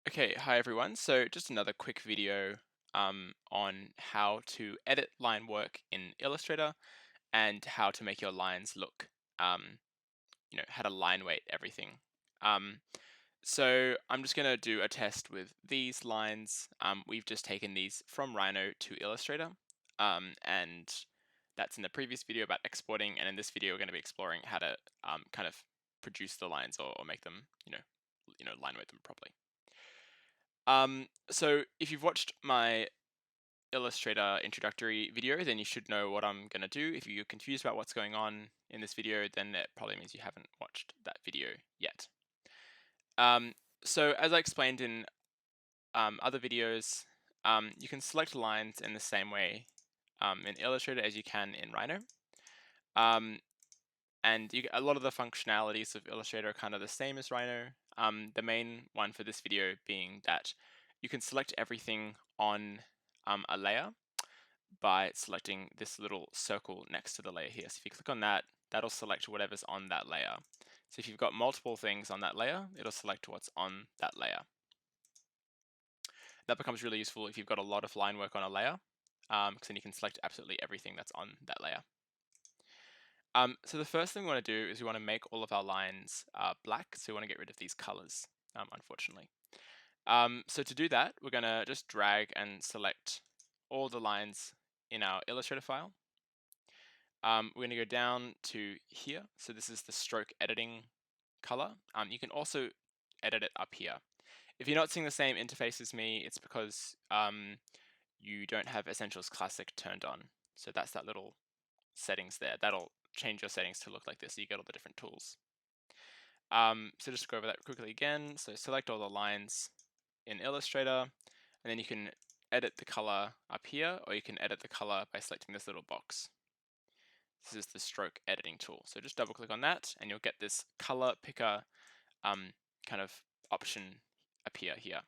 Okay, hi everyone. So just another quick video on how to edit line work in Illustrator and how to make your lines look, um, how to line weight everything. Um, so I'm just going to do a test with these lines. We've just taken these from Rhino to Illustrator, and that's in the previous video about exporting, and in this video we're going to be exploring how to kind of produce the lines or make them, line weight them properly. So if you've watched my Illustrator introductory video, then you should know what I'm going to do. If you're confused about what's going on in this video, then that probably means you haven't watched that video yet. So as I explained in other videos, you can select lines in the same way in Illustrator as you can in Rhino. And a lot of the functionalities of Illustrator are kind of the same as Rhino. The main one for this video being that you can select everything on a layer by selecting this little circle next to the layer here. So if you click on that, that'll select whatever's on that layer. So if you've got multiple things on that layer, it'll select what's on that layer. That becomes really useful if you've got a lot of line work on a layer, because then you can select absolutely everything that's on that layer. So the first thing we want to do is we want to make all of our lines black, so we want to get rid of these colors, unfortunately. So to do that, we're going to just drag and select all the lines in our Illustrator file. We're going to go down to here, so this is the stroke editing color. You can also edit it up here. If you're not seeing the same interface as me, it's because you don't have Essentials Classic turned on. So that's that little settings there. That'll change your settings to look like this, so you get all the different tools. So just go over that quickly again. So select all the lines in Illustrator, and then you can edit the color up here, or you can edit the color by selecting this little box. This is the stroke editing tool. So just double click on that, and you'll get this color picker kind of option appear here.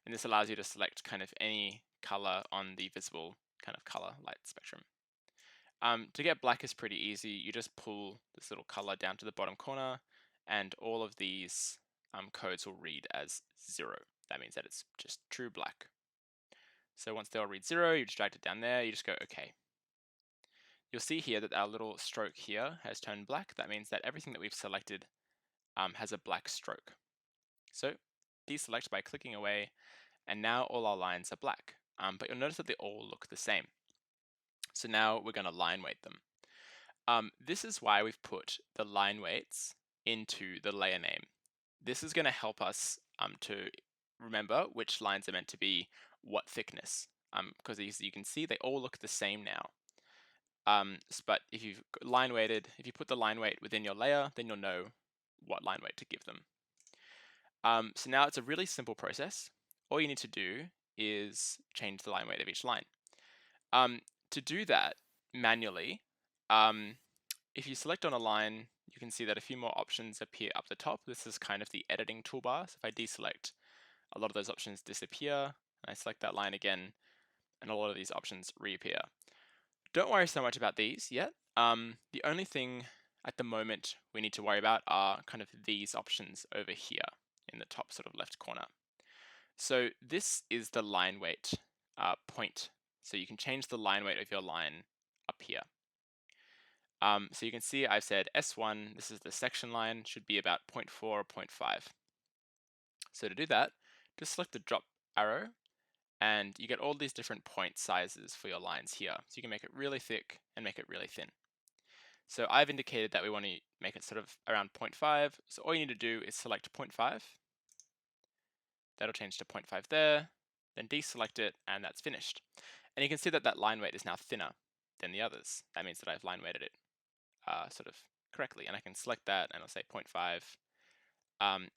And this allows you to select kind of any color on the visible kind of color light spectrum. To get black is pretty easy. You just pull this little color down to the bottom corner, and all of these codes will read as 0. That means that it's just true black. So once they all read 0, you just drag it down there, you just go OK. You'll see here that our little stroke here has turned black. That means that everything that we've selected has a black stroke. So deselect by clicking away, and now all our lines are black. But you'll notice that they all look the same. So now we're going to line weight them. This is why we've put the line weights into the layer name. This is going to help us to remember which lines are meant to be what thickness, because as you can see, they all look the same now. But if you've if you put the line weight within your layer, then you'll know what line weight to give them. So now it's a really simple process. All you need to do is change the line weight of each line. To do that manually, if you select on a line, you can see that a few more options appear up the top. This is kind of the editing toolbar. So if I deselect, a lot of those options disappear. And I select that line again, and a lot of these options reappear. Don't worry so much about these yet. The only thing at the moment we need to worry about are kind of these options over here in the top sort of left corner. So this is the line weight point. So you can change the line weight of your line up here. So you can see I've said S1, this is the section line, should be about 0.4 or 0.5. So to do that, just select the drop arrow, and you get all these different point sizes for your lines here. So you can make it really thick and make it really thin. So I've indicated that we want to make it sort of around 0.5. So all you need to do is select 0.5. That'll change to 0.5 there, then deselect it, and that's finished. And you can see that that line weight is now thinner than the others. That means that I've line weighted it sort of correctly, and I can select that and I'll say 0.5.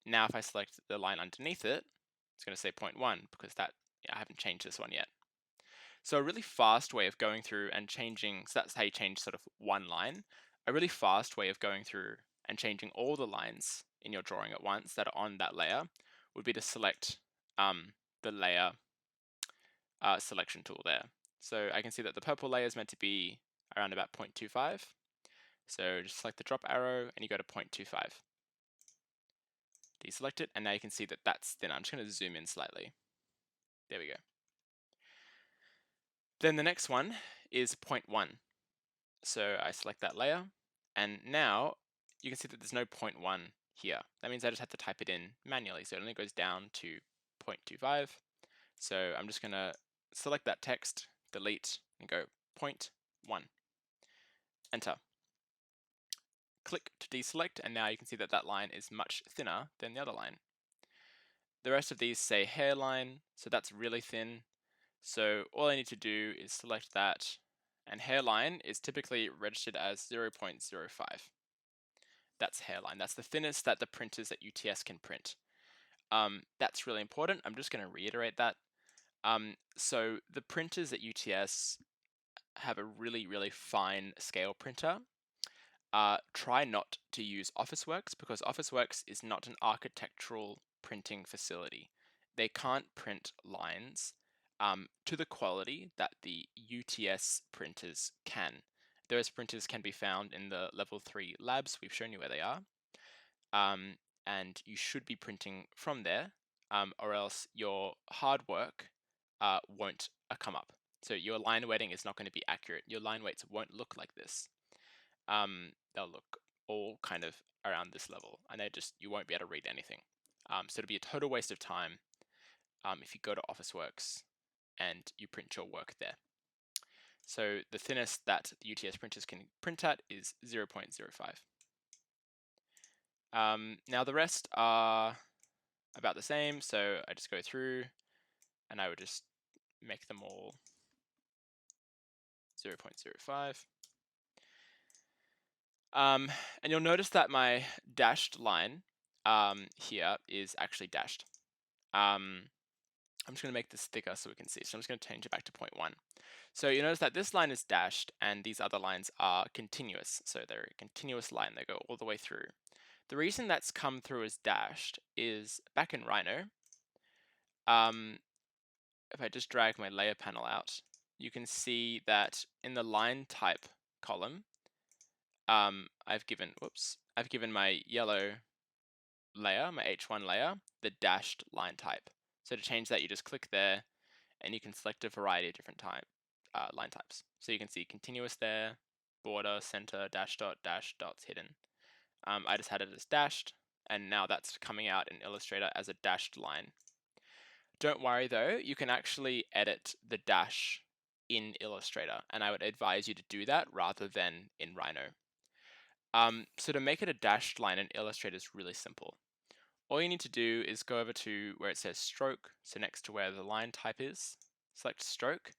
Now if I select the line underneath it, it's going to say 0.1 because I haven't changed this one yet. So a really fast way of going through and changing, so that's how you change sort of one line. A really fast way of going through and changing all the lines in your drawing at once that are on that layer would be to select the layer selection tool there. So I can see that the purple layer is meant to be around about 0.25. So just select the drop arrow and you go to 0.25. deselect it, and now you can see that that's thinner. I'm just going to zoom in slightly. There we go. Then the next one is 0.1. So I select that layer, and now you can see that there's no 0.1 here. That means I just have to type it in manually, so it only goes down to 0.25. So I'm just going to select that text, delete, and go 0.1. Enter. Click to deselect, and now you can see that that line is much thinner than the other line. The rest of these say hairline, so that's really thin. So all I need to do is select that, and hairline is typically registered as 0.05. That's hairline. That's the thinnest that the printers at UTS can print. That's really important. I'm just going to reiterate that. So the printers at UTS have a really, really fine scale printer. Try not to use Officeworks because Officeworks is not an architectural printing facility. They can't print lines to the quality that the UTS printers can. Those printers can be found in the level 3 labs. We've shown you where they are. And you should be printing from there, or else your hard work won't come up. So your line weighting is not going to be accurate. Your line weights won't look like this. They'll look all kind of around this level, and you won't be able to read anything. So it'll be a total waste of time if you go to Officeworks and you print your work there. So the thinnest that the UTS printers can print at is 0.05. Now the rest are about the same, so I just go through and I would just make them all 0.05. And you'll notice that my dashed line here is actually dashed. I'm just going to make this thicker so we can see. So I'm just going to change it back to 0.1. So you notice that this line is dashed and these other lines are continuous. So they're a continuous line. They go all the way through. The reason that's come through as dashed is back in Rhino, if I just drag my layer panel out, you can see that in the line type column, I've given my yellow layer, my H1 layer, the dashed line type. So to change that, you just click there and you can select a variety of different line types. So you can see continuous there, border, center, dash dots hidden. I just had it as dashed, and now that's coming out in Illustrator as a dashed line. Don't worry though, you can actually edit the dash in Illustrator, and I would advise you to do that rather than in Rhino. So to make it a dashed line in Illustrator is really simple. All you need to do is go over to where it says stroke, so next to where the line type is, select stroke,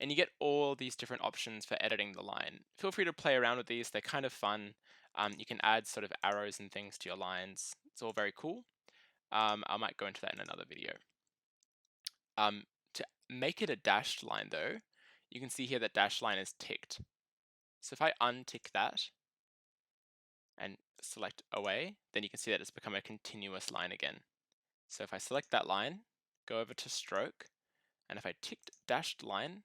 and you get all these different options for editing the line. Feel free to play around with these, they're kind of fun. You can add sort of arrows and things to your lines. It's all very cool. I might go into that in another video. To make it a dashed line though, you can see here that dashed line is ticked. So if I untick that and select away, then you can see that it's become a continuous line again. So if I select that line, go over to stroke, and if I ticked dashed line,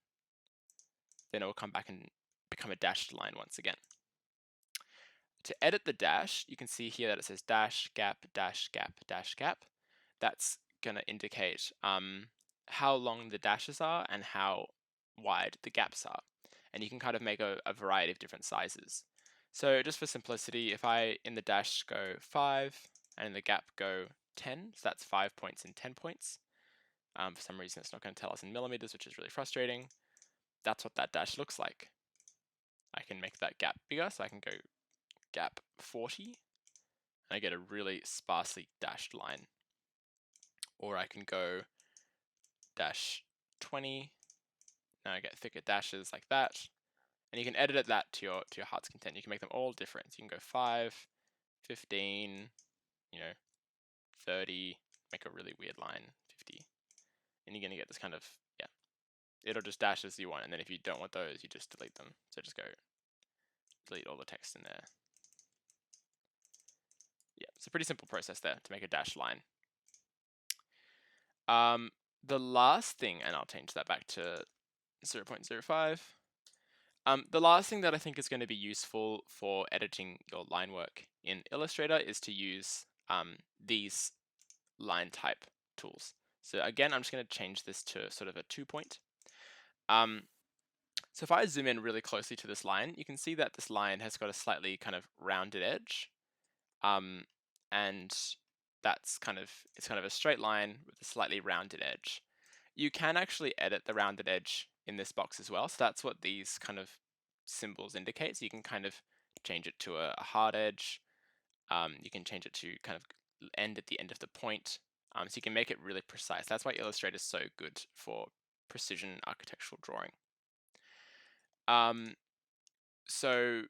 then it will come back and become a dashed line once again. To edit the dash, you can see here that it says dash, gap, dash, gap, dash, gap. That's going to indicate how long the dashes are and how wide the gaps are. And you can kind of make a variety of different sizes. So just for simplicity, if I in the dash go 5 and in the gap go 10, so that's 5 points and 10 points. For some reason it's not going to tell us in millimeters, which is really frustrating. That's what that dash looks like. I can make that gap bigger, so I can go gap 40, and I get a really sparsely dashed line. Or I can go dash 20, and I get thicker dashes like that. And you can edit that to your heart's content. You can make them all different. So you can go 5, 15, 30, make a really weird line, 50. And you're going to get this kind of, it'll just dash as you want. And then if you don't want those, you just delete them. So just go delete all the text in there. Yeah, it's a pretty simple process there to make a dashed line. The last thing, and I'll change that back to 0.05. The last thing that I think is going to be useful for editing your line work in Illustrator is to use these line type tools. So again, I'm just going to change this to sort of a 2-point. So if I zoom in really closely to this line, you can see that this line has got a slightly kind of rounded edge. And it's kind of a straight line with a slightly rounded edge. You can actually edit the rounded edge in this box as well. So that's what these kind of symbols indicate. So you can kind of change it to a hard edge. You can change it to kind of end at the end of the point. So you can make it really precise. That's why Illustrator is so good for precision architectural drawing. So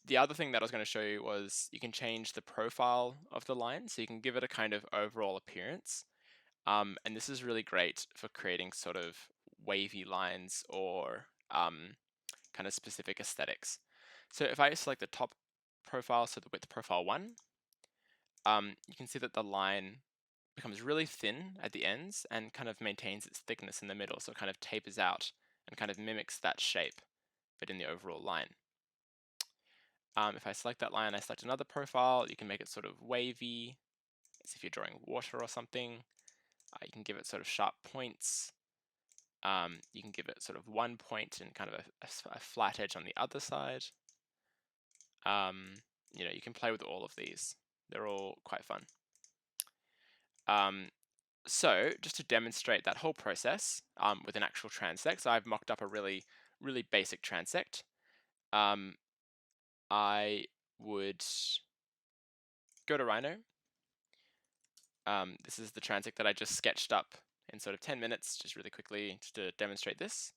the other thing that I was going to show you was you can change the profile of the line. So you can give it a kind of overall appearance. And this is really great for creating sort of wavy lines or kind of specific aesthetics. So if I select the top profile, so the width profile 1, you can see that the line becomes really thin at the ends and kind of maintains its thickness in the middle. So it kind of tapers out and kind of mimics that shape, but in the overall line. If I select that line, I select another profile, you can make it sort of wavy, as if you're drawing water or something. You can give it sort of sharp points. You can give it sort of 1 point and kind of a flat edge on the other side. You can play with all of these. They're all quite fun. So just to demonstrate that whole process with an actual transect, so I've mocked up a really, really basic transect. I would go to Rhino. This is the transect that I just sketched up in sort of 10 minutes, just really quickly just to demonstrate this.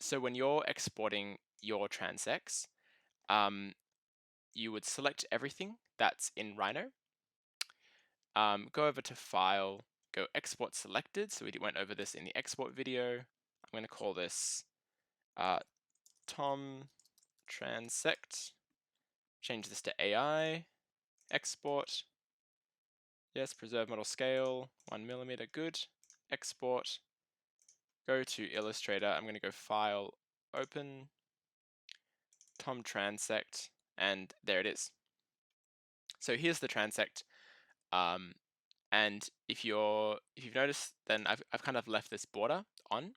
So when you're exporting your transects, you would select everything that's in Rhino. Go over to File, go Export Selected. So we went over this in the export video. I'm going to call this Tom Transect. Change this to AI. Export. Yes, preserve model scale, 1mm, good. Export. Go to Illustrator. I'm going to go File, Open, Tom Transect, and there it is. So here's the transect. And if you've noticed, then I've kind of left this border on.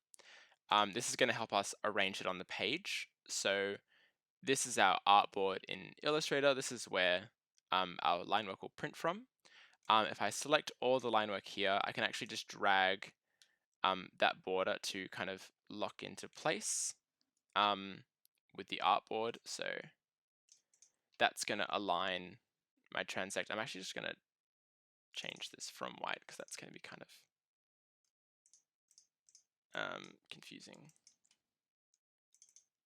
This is going to help us arrange it on the page. So this is our artboard in Illustrator. This is where our line work will print from. If I select all the line work here, I can actually just drag that border to kind of lock into place with the artboard. So that's going to align my transect. I'm actually just going to change this from white because that's going to be kind of confusing.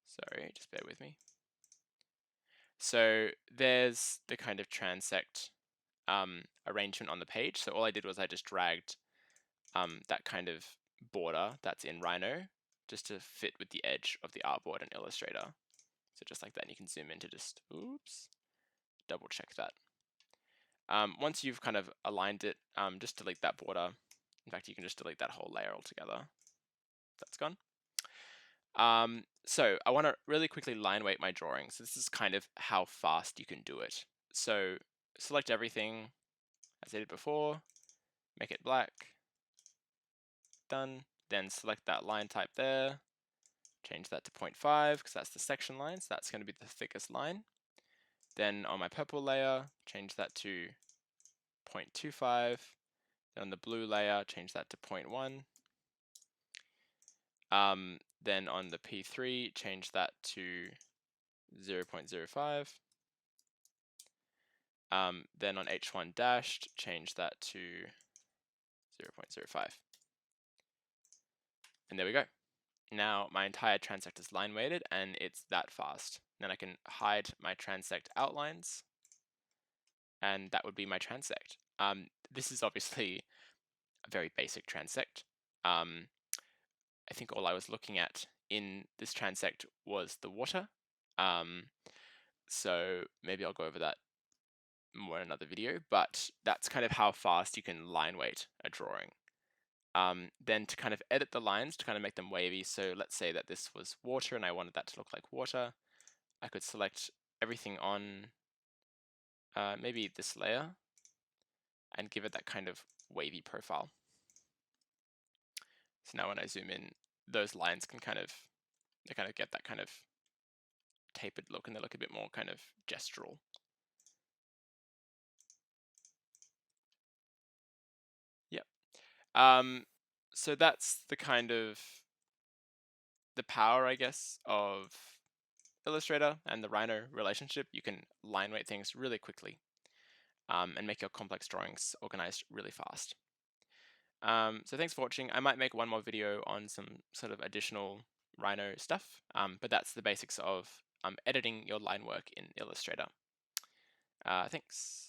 Sorry, just bear with me. So there's the kind of transect arrangement on the page. So all I did was I just dragged that kind of border that's in Rhino just to fit with the edge of the artboard in Illustrator. So just like that, and you can zoom in to just, oops, double check that. Once you've kind of aligned it, just delete that border. In fact, you can just delete that whole layer altogether. That's gone. So I want to really quickly line weight my drawing. So this is kind of how fast you can do it. So select everything as I did before, make it black, done. Then select that line type there, change that to 0.5 because that's the section line, so that's going to be the thickest line. Then on my purple layer, change that to 0.25. Then on the blue layer, change that to 0.1. Then on the P3, change that to 0.05. Then on H1 dashed, change that to 0.05. And there we go. Now my entire transect is line weighted and it's that fast. Then I can hide my transect outlines and that would be my transect. This is obviously a very basic transect. I think all I was looking at in this transect was the water. So maybe I'll go over that more in another video, but that's kind of how fast you can line weight a drawing. Then to kind of edit the lines to kind of make them wavy, so let's say that this was water and I wanted that to look like water, I could select everything on maybe this layer and give it that kind of wavy profile. So now when I zoom in, those lines can kind of get that kind of tapered look, and they look a bit more kind of gestural. Yep. So that's the kind of the power, I guess, of Illustrator and the Rhino relationship. You can line weight things really quickly and make your complex drawings organized really fast. So thanks for watching. I might make one more video on some sort of additional Rhino stuff, but that's the basics of editing your line work in Illustrator. Thanks.